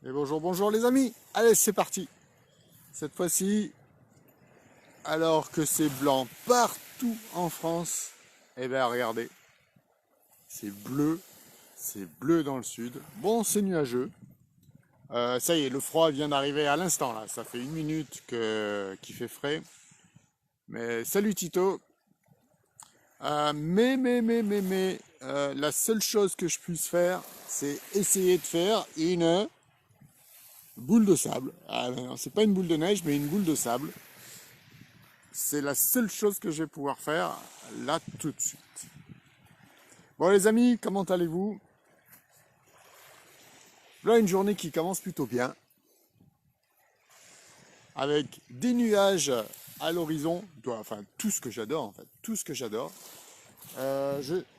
Et bonjour, bonjour les amis. Allez, c'est parti. Cette fois-ci, alors que c'est blanc partout en France, eh bien regardez, c'est bleu dans le sud. Bon, c'est nuageux. Ça y est, le froid vient d'arriver à l'instant là. Ça fait 1 minute qu'il fait frais. Mais salut Tito. La seule chose que je puisse faire, c'est essayer de faire une boule de sable. Ah non, c'est pas une boule de neige, mais une boule de sable. C'est la seule chose que je vais pouvoir faire là tout de suite. Bon les amis, comment allez-vous? Là une journée qui commence plutôt bien. Avec des nuages à l'horizon. Enfin tout ce que j'adore en fait. Tout ce que j'adore.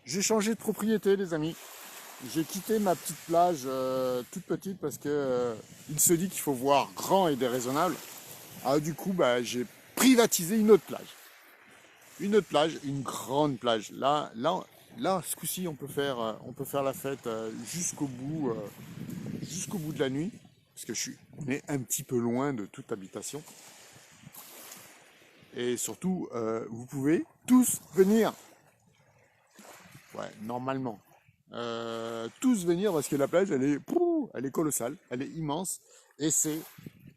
J'ai changé de propriété les amis. J'ai quitté ma petite plage toute petite parce que il se dit qu'il faut voir grand et déraisonnable. Alors du coup, j'ai privatisé une autre plage. Une autre plage, une grande plage. Là, ce coup-ci, on peut faire la fête jusqu'au bout de la nuit, parce que on est un petit peu loin de toute habitation. Et surtout, vous pouvez tous venir. Ouais, normalement. Tous venir parce que la plage, elle est colossale, elle est immense. Et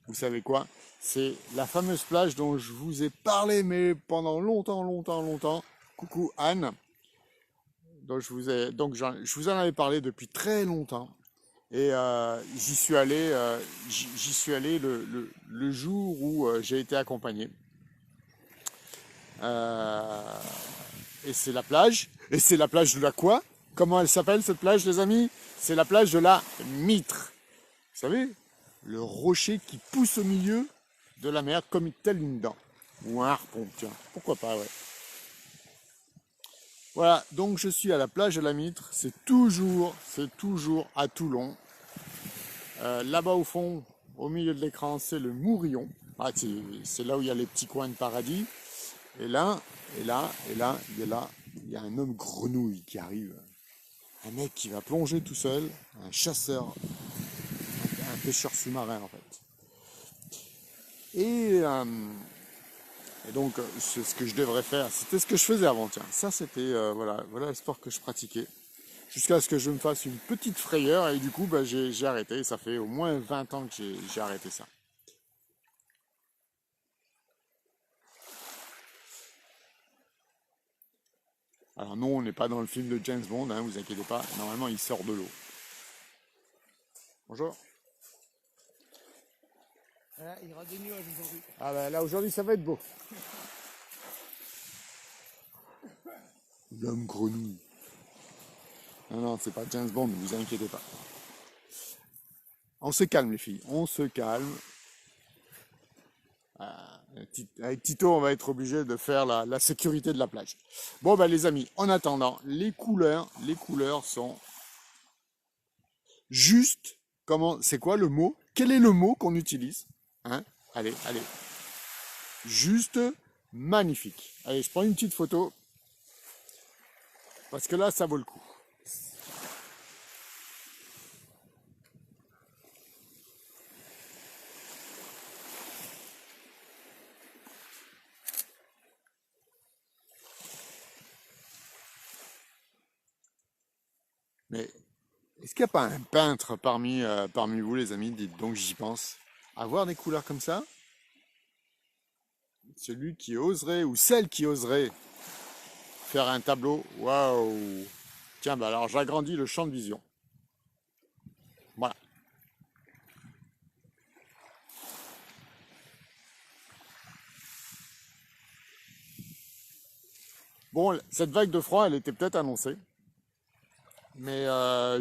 vous savez quoi? C'est la fameuse plage dont je vous ai parlé, mais pendant longtemps. Coucou Anne. Donc je vous en avais parlé depuis très longtemps. Et j'y suis allé le jour où j'ai été accompagné. Et c'est la plage. Et c'est la plage de la quoi? Comment elle s'appelle cette plage, les amis? C'est la plage de la Mitre. Vous savez, le rocher qui pousse au milieu de la mer comme telle une dent. Ou un harpon, tiens, pourquoi pas, ouais. Voilà, donc je suis à la plage de la Mitre. C'est toujours à Toulon. Là-bas au fond, au milieu de l'écran, c'est le Mourillon. Ah, c'est là où il y a les petits coins de paradis. Et là, il y a un homme grenouille qui arrive. Un mec qui va plonger tout seul, un chasseur, un pêcheur sous-marin en fait. Et donc, c'est ce que je devrais faire. C'était ce que je faisais avant, tiens. Ça, c'était, voilà le sport que je pratiquais. Jusqu'à ce que je me fasse une petite frayeur. Et du coup, j'ai arrêté. Ça fait au moins 20 ans que j'ai arrêté ça. Alors non, on n'est pas dans le film de James Bond, hein, vous inquiétez pas. Normalement, il sort de l'eau. Bonjour. Voilà, il y aura des nuages aujourd'hui. Ah là, aujourd'hui, ça va être beau. L'homme grenouille. Non, c'est pas James Bond, ne vous inquiétez pas. On se calme, les filles, on se calme. Avec Tito, on va être obligé de faire la sécurité de la plage. Bon, les amis, en attendant, les couleurs sont juste. C'est quoi le mot? Quel est le mot qu'on utilise? Hein? Allez. Juste magnifique. Allez, je prends une petite photo. Parce que là, ça vaut le coup. Mais est-ce qu'il n'y a pas un peintre parmi vous, les amis? Dites donc, j'y pense. Avoir des couleurs comme ça? Celui qui oserait, ou celle qui oserait faire un tableau. Waouh! Tiens, alors j'agrandis le champ de vision. Voilà. Bon, cette vague de froid, elle était peut-être annoncée. Mais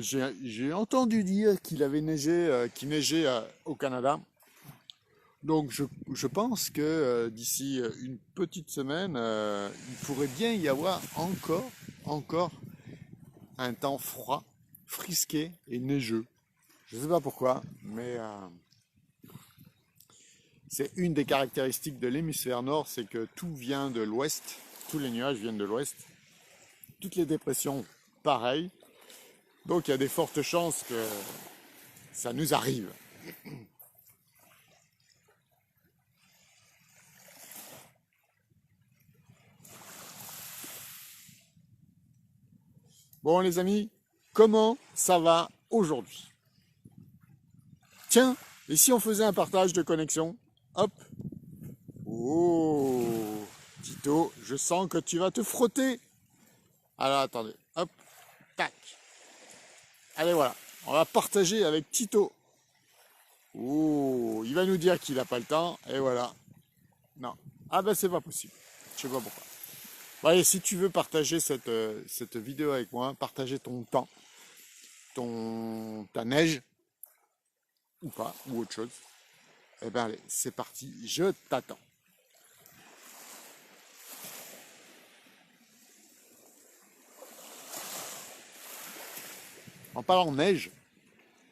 j'ai entendu dire qu'il avait neigé, qu'il neigeait au Canada. Donc je pense que d'ici une petite semaine, il pourrait bien y avoir encore un temps froid, frisqué et neigeux. Je ne sais pas pourquoi, mais c'est une des caractéristiques de l'hémisphère nord, c'est que tout vient de l'ouest, tous les nuages viennent de l'ouest, toutes les dépressions, pareil. Donc il y a des fortes chances que ça nous arrive. Bon les amis, comment ça va aujourd'hui? Tiens, et si on faisait un partage de connexion? Hop. Oh, Tito, je sens que tu vas te frotter. Alors attendez, hop, tac. Allez voilà, on va partager avec Tito. Oh, il va nous dire qu'il n'a pas le temps, et voilà. Non, ah ben c'est pas possible, je sais pas pourquoi. Bon, allez, si tu veux partager cette vidéo avec moi, partager ton temps, ta neige, ou pas, ou autre chose, eh ben allez, c'est parti, je t'attends. En parlant de neige,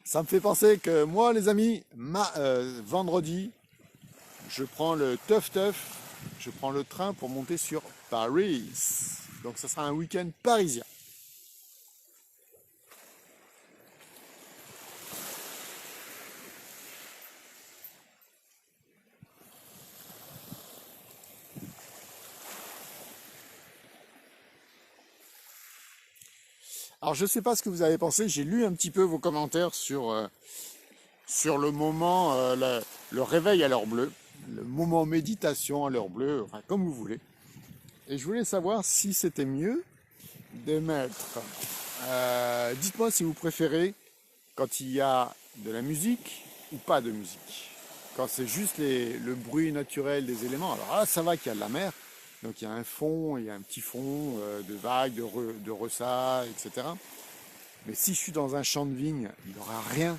ça me fait penser que moi, les amis, vendredi, je prends le teuf, je prends le train pour monter sur Paris. Donc ça sera un week-end parisien. Alors je ne sais pas ce que vous avez pensé, j'ai lu un petit peu vos commentaires sur le moment, le réveil à l'heure bleue, le moment méditation à l'heure bleue, enfin comme vous voulez. Et je voulais savoir si c'était mieux de mettre, dites-moi si vous préférez quand il y a de la musique ou pas de musique. Quand c'est juste le bruit naturel des éléments, alors là ça va qu'il y a de la mer, donc il y a un fond, il y a un petit fond de vagues, de ressas, etc. Mais si je suis dans un champ de vigne, il n'y aura rien.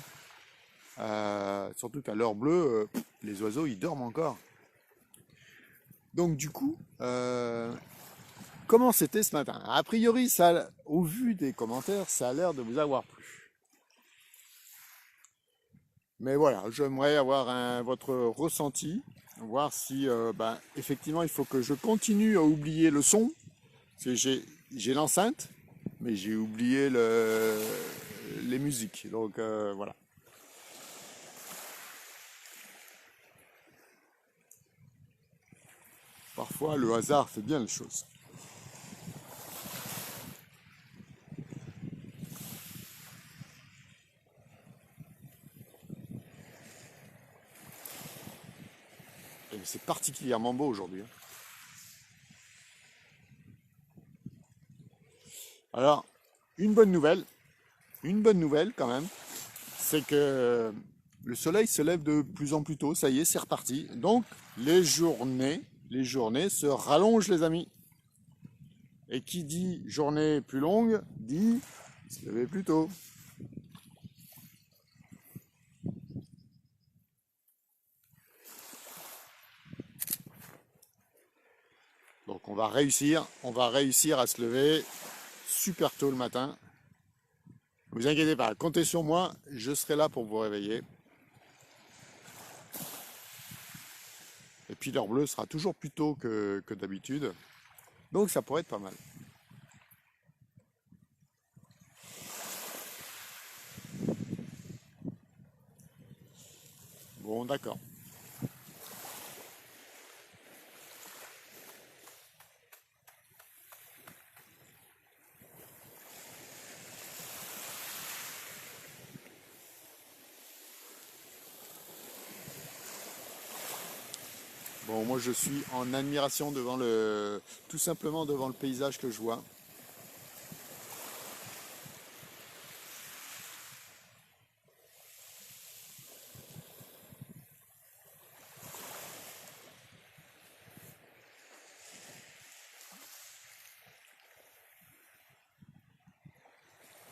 Surtout qu'à l'heure bleue, les oiseaux ils dorment encore. Donc du coup, comment c'était ce matin? A priori, au vu des commentaires, ça a l'air de vous avoir plu. Mais voilà, j'aimerais avoir votre ressenti, voir si effectivement il faut que je continue à oublier le son, parce que j'ai l'enceinte, mais j'ai oublié les musiques. Donc voilà. Parfois le hasard fait bien les choses. Et c'est particulièrement beau aujourd'hui. Alors, une bonne nouvelle quand même, c'est que le soleil se lève de plus en plus tôt, ça y est, c'est reparti. Donc, les journées se rallongent, les amis. Et qui dit journée plus longue, dit se lever plus tôt. Donc, on va réussir à se lever super tôt le matin. Ne vous inquiétez pas, comptez sur moi, je serai là pour vous réveiller. Et puis l'heure bleue sera toujours plus tôt que d'habitude. Donc ça pourrait être pas mal. Bon, d'accord. Bon, moi je suis en admiration tout simplement devant le paysage que je vois.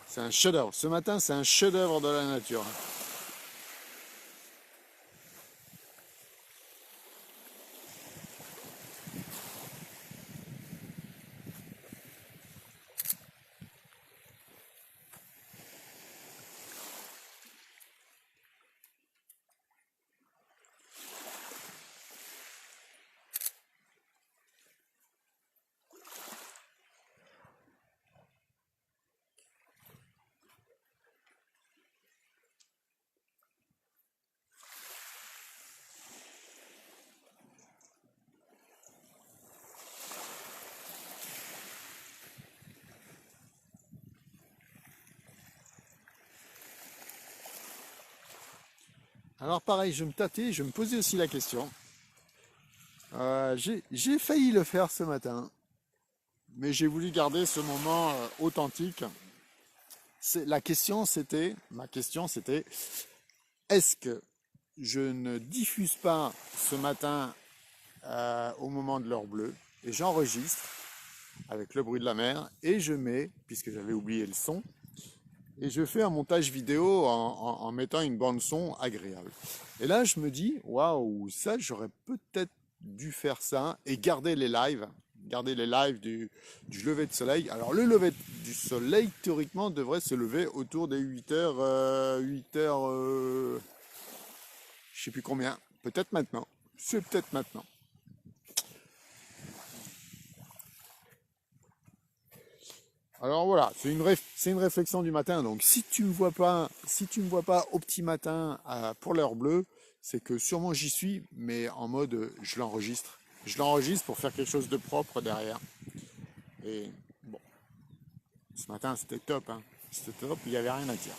C'est un chef-d'œuvre. Ce matin, c'est un chef-d'œuvre de la nature. Alors pareil, je me tâtais, je me posais aussi la question. J'ai failli le faire ce matin, mais j'ai voulu garder ce moment authentique. Ma question c'était, est-ce que je ne diffuse pas ce matin au moment de l'heure bleue et j'enregistre avec le bruit de la mer et je mets, puisque j'avais oublié le son, et je fais un montage vidéo en mettant une bande son agréable. Et là, je me dis, waouh, ça, j'aurais peut-être dû faire ça et garder les lives du lever de soleil. Alors, le lever du soleil, théoriquement, devrait se lever autour des 8h, 8h, je sais plus combien, peut-être maintenant. C'est peut-être maintenant. Alors voilà, c'est une réflexion du matin. Donc si tu me vois pas, si tu me vois pas au petit matin pour l'heure bleue, c'est que sûrement j'y suis, mais en mode je l'enregistre. Je l'enregistre pour faire quelque chose de propre derrière. Et bon, ce matin c'était top, hein. C'était top, il n'y avait rien à dire.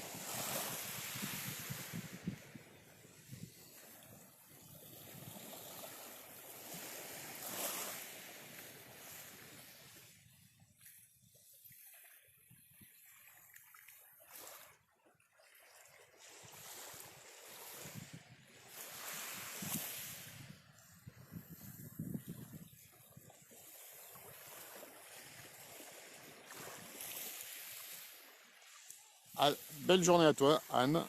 Ah, belle journée à toi, Anne.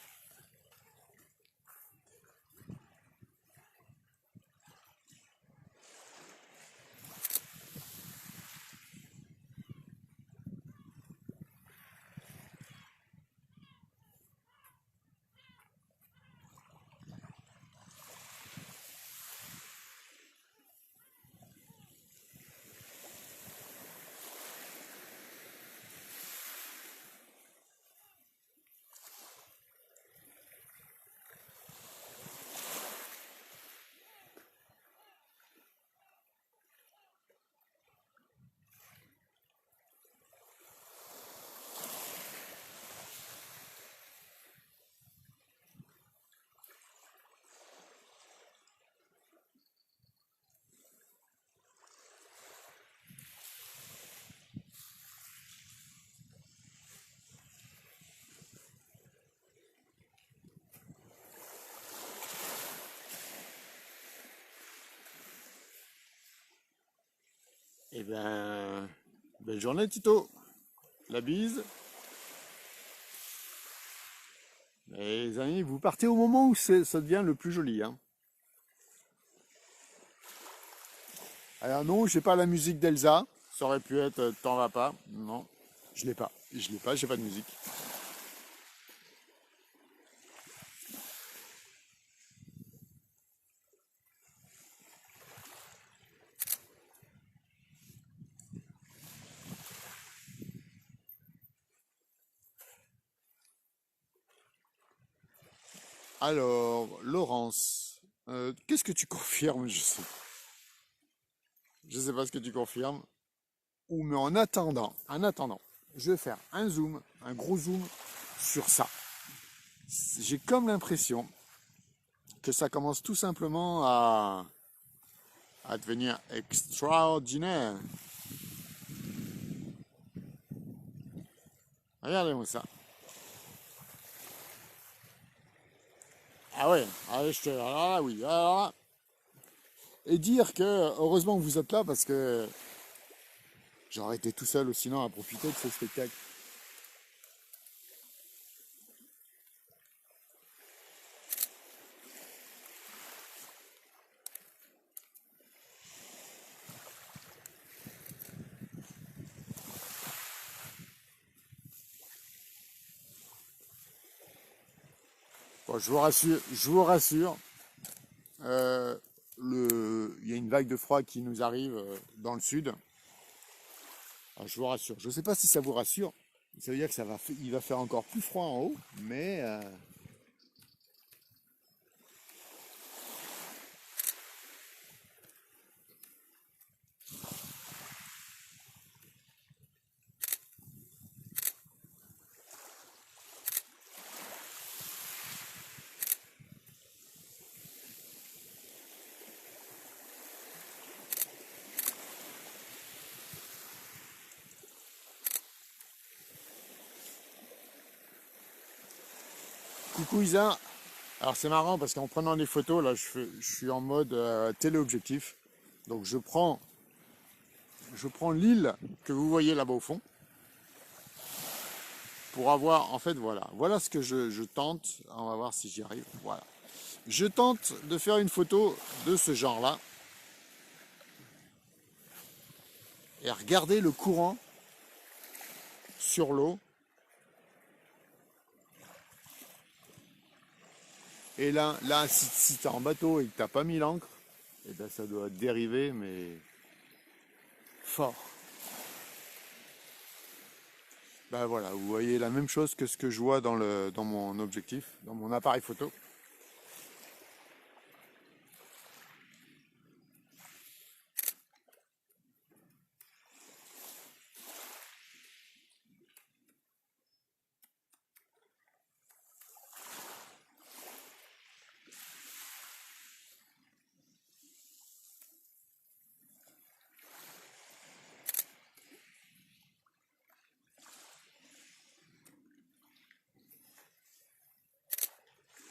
Eh ben, belle journée Tito. La bise. Et les amis, vous partez au moment où ça devient le plus joli, hein. Alors non, j'ai pas la musique d'Elsa. Ça aurait pu être T'en vas pas. Non, je l'ai pas. Je l'ai pas, j'ai pas de musique. Alors, Laurence, qu'est-ce que tu confirmes? Je sais pas ce que tu confirmes. Ou mais en attendant, je vais faire un zoom, un gros zoom sur ça. J'ai comme l'impression que ça commence tout simplement à devenir extraordinaire. Regardez-moi ça. Ah ouais, alors là, oui. Alors là, et dire que heureusement que vous êtes là parce que j'aurais été tout seul sinon à profiter de ce spectacle. Bon, je vous rassure, euh, il y a une vague de froid qui nous arrive dans le sud. Alors, je vous rassure. Je ne sais pas si ça vous rassure. Ça veut dire que il va faire encore plus froid en haut, mais Coucou Isa. Alors c'est marrant parce qu'en prenant des photos, là je suis en mode téléobjectif. Donc je prends l'île que vous voyez là-bas au fond pour avoir, en fait voilà ce que je tente. On va voir si j'y arrive. Voilà. Je tente de faire une photo de ce genre-là. Et regardez le courant sur l'eau. Et là si tu es en bateau et que tu n'as pas mis l'ancre, et ben ça doit dériver, mais fort. Ben voilà, vous voyez la même chose que ce que je vois dans mon objectif, dans mon appareil photo.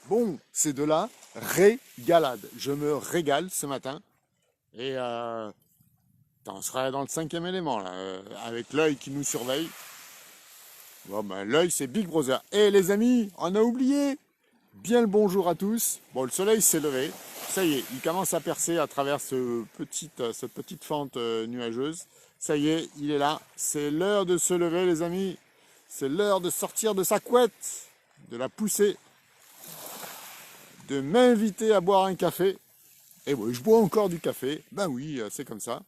Bon, c'est de la régalade. Je me régale ce matin. Et on serait dans le 5e élément, là, avec l'œil qui nous surveille. Bon, ben, l'œil, c'est Big Brother. Et les amis, on a oublié. Bien le bonjour à tous. Bon, le soleil s'est levé. Ça y est, il commence à percer à travers cette petite fente nuageuse. Ça y est, il est là. C'est l'heure de se lever, les amis. C'est l'heure de sortir de sa couette, de la pousser, de m'inviter à boire un café. Et oui, je bois encore du café. Ben oui, c'est comme ça.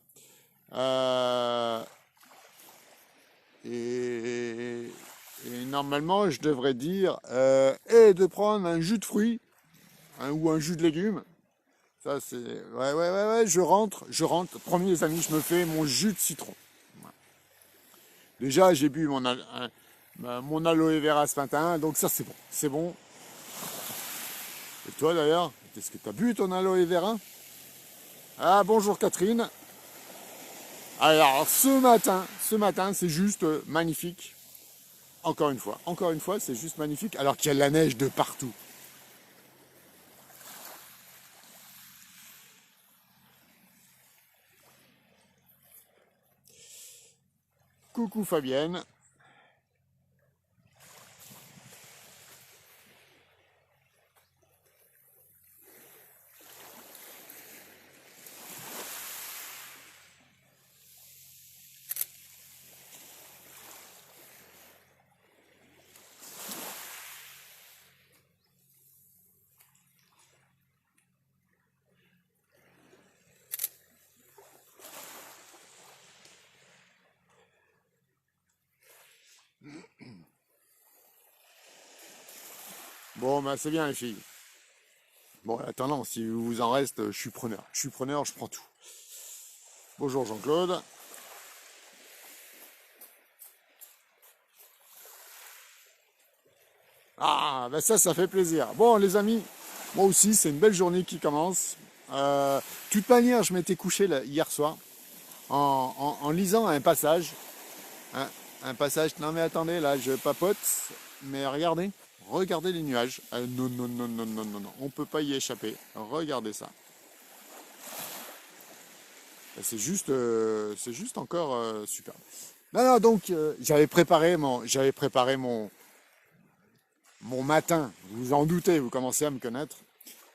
Et normalement, je devrais dire et de prendre un jus de fruits ou un jus de légumes. Ça, c'est. Ouais, je rentre. Promis, les amis, je me fais mon jus de citron. Voilà. Déjà, j'ai bu mon aloe vera ce matin, donc ça, c'est bon. C'est bon. Et toi, d'ailleurs, est-ce que tu as bu ton aloe vera? Ah, bonjour Catherine. Alors, ce matin, c'est juste magnifique. Encore une fois, c'est juste magnifique, alors qu'il y a de la neige de partout. Coucou Fabienne. Bon, ben c'est bien les filles. Bon, attendant, si vous en reste, je suis preneur. Je prends tout. Bonjour Jean-Claude. Ah, ben ça fait plaisir. Bon, les amis, moi aussi, c'est une belle journée qui commence. De toute manière, je m'étais couché là, hier soir en lisant un passage. Un passage. Non, mais attendez, là, je papote. Mais regardez les nuages. Non, non, non, non, non, non, non. On ne peut pas y échapper. Regardez ça. C'est juste encore super. Non, non, donc j'avais préparé mon matin. Vous vous en doutez, vous commencez à me connaître.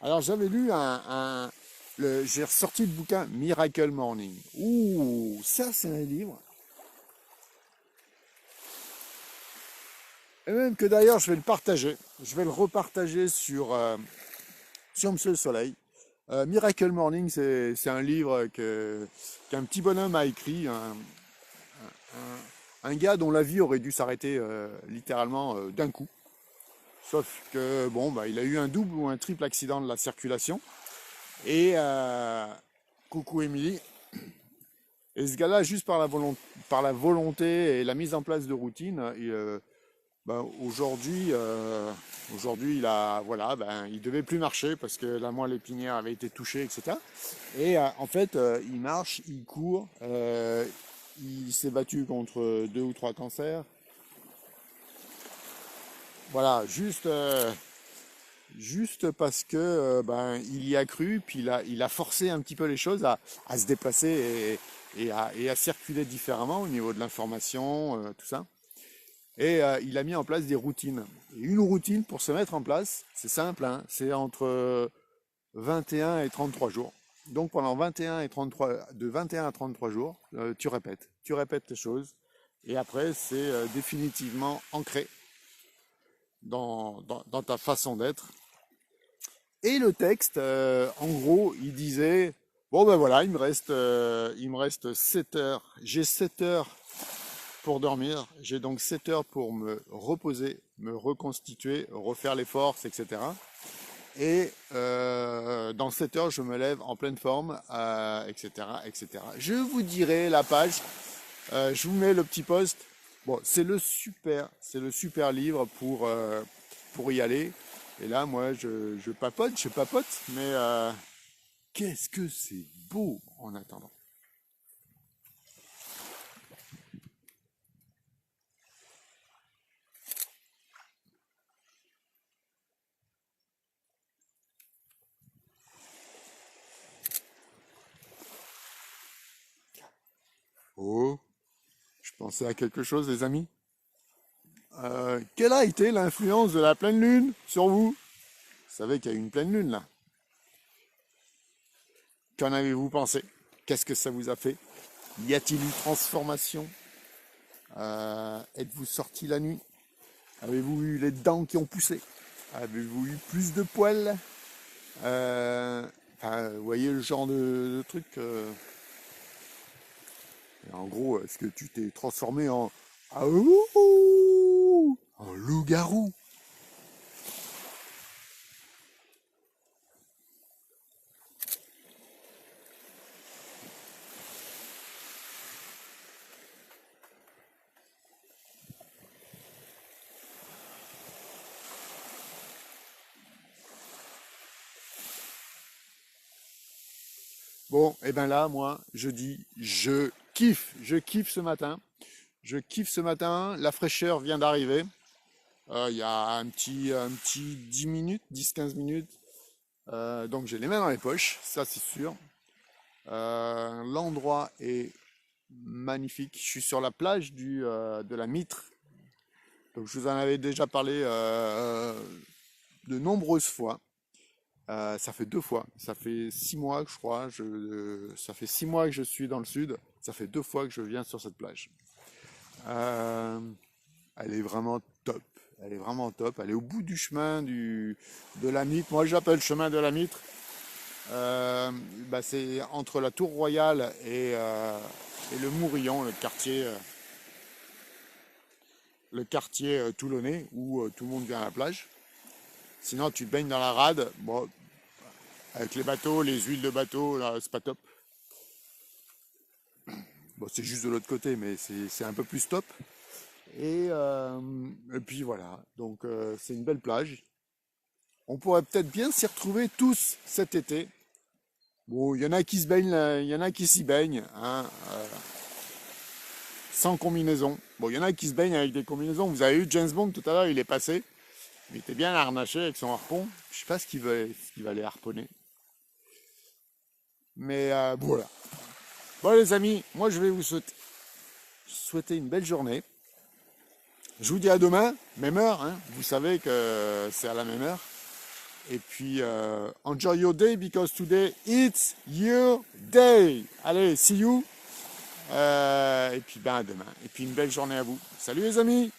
Alors j'avais lu j'ai ressorti le bouquin Miracle Morning. Ouh, ça c'est un livre. Et même que d'ailleurs je vais le partager. Je vais le repartager sur Monsieur le Soleil. Miracle Morning, c'est un livre qu'un petit bonhomme a écrit, un gars dont la vie aurait dû s'arrêter littéralement d'un coup. Sauf que bon, bah, il a eu un double ou un triple accident de la circulation. Et coucou Émilie. Et ce gars-là, juste par la volonté et la mise en place de routine, ben, aujourd'hui, il devait plus marcher parce que la moelle épinière avait été touchée, etc. Et en fait, il marche, il court, il s'est battu contre 2 ou 3 cancers. Voilà, juste juste parce que il y a cru, puis il a forcé un petit peu les choses à se déplacer et à circuler différemment au niveau de l'information, tout ça. Et il a mis en place des routines. Et une routine pour se mettre en place, c'est simple, hein, c'est entre 21 et 33 jours. Donc pendant 21 et 33, de 21 à 33 jours, tu répètes les choses. Et après, c'est définitivement ancré dans ta façon d'être. Et le texte, en gros, il disait, bon ben voilà, il me reste 7 heures. J'ai 7 heures pour dormir. J'ai donc 7 heures pour me reposer, me reconstituer, refaire les forces, etc. Et dans 7 heures, je me lève en pleine forme, etc., etc. Je vous dirai la page. Je vous mets le petit post. Bon, c'est le super livre pour y aller. Et là, moi, je papote, mais qu'est-ce que c'est beau en attendant. Oh, je pensais à quelque chose, les amis. Quelle a été l'influence de la pleine lune sur vous? Vous savez qu'il y a eu une pleine lune là. Qu'en avez-vous pensé? Qu'est-ce que ça vous a fait? Y a-t-il eu transformation? Êtes-vous sorti la nuit? Avez-vous eu les dents qui ont poussé? Avez-vous eu plus de poils? Vous voyez le genre de truc. En gros, est-ce que tu t'es transformé en loup-garou? Bon, et ben là, moi, je dis, je kiffe ce matin. Je kiffe ce matin, la fraîcheur vient d'arriver. Il y a un petit 10 minutes, 10-15 minutes. Donc j'ai les mains dans les poches, ça c'est sûr. L'endroit est magnifique. Je suis sur la plage de la Mitre. Donc je vous en avais déjà parlé de nombreuses fois. Ça fait 2 fois. Ça fait 6 mois, je crois. Ça fait 6 mois que je suis dans le sud. Ça fait 2 fois que je viens sur cette plage. Elle est vraiment top. Elle est vraiment top. Elle est au bout du chemin de la Mitre. Moi, j'appelle chemin de la Mitre. C'est entre la Tour Royale et le Mourillon, le quartier toulonnais où tout le monde vient à la plage. Sinon, tu te baignes dans la rade. Bon, avec les bateaux, les huiles de bateau, là, c'est pas top. Bon, c'est juste de l'autre côté, mais c'est un peu plus top. Et puis voilà, donc c'est une belle plage. On pourrait peut-être bien s'y retrouver tous cet été. Bon, il y en a qui se baignent, il y en a qui s'y baignent, hein, sans combinaison. Bon, il y en a qui se baignent avec des combinaisons. Vous avez eu James Bond tout à l'heure, il est passé. Il était bien harnaché avec son harpon. Je sais pas ce qu'il va aller harponner. Mais voilà. Bon les amis, moi je vais vous souhaiter une belle journée. Je vous dis à demain, même heure, hein. Vous savez que c'est à la même heure. Et puis, enjoy your day because today it's your day. Allez, see you. Et puis, à demain. Et puis, une belle journée à vous. Salut les amis!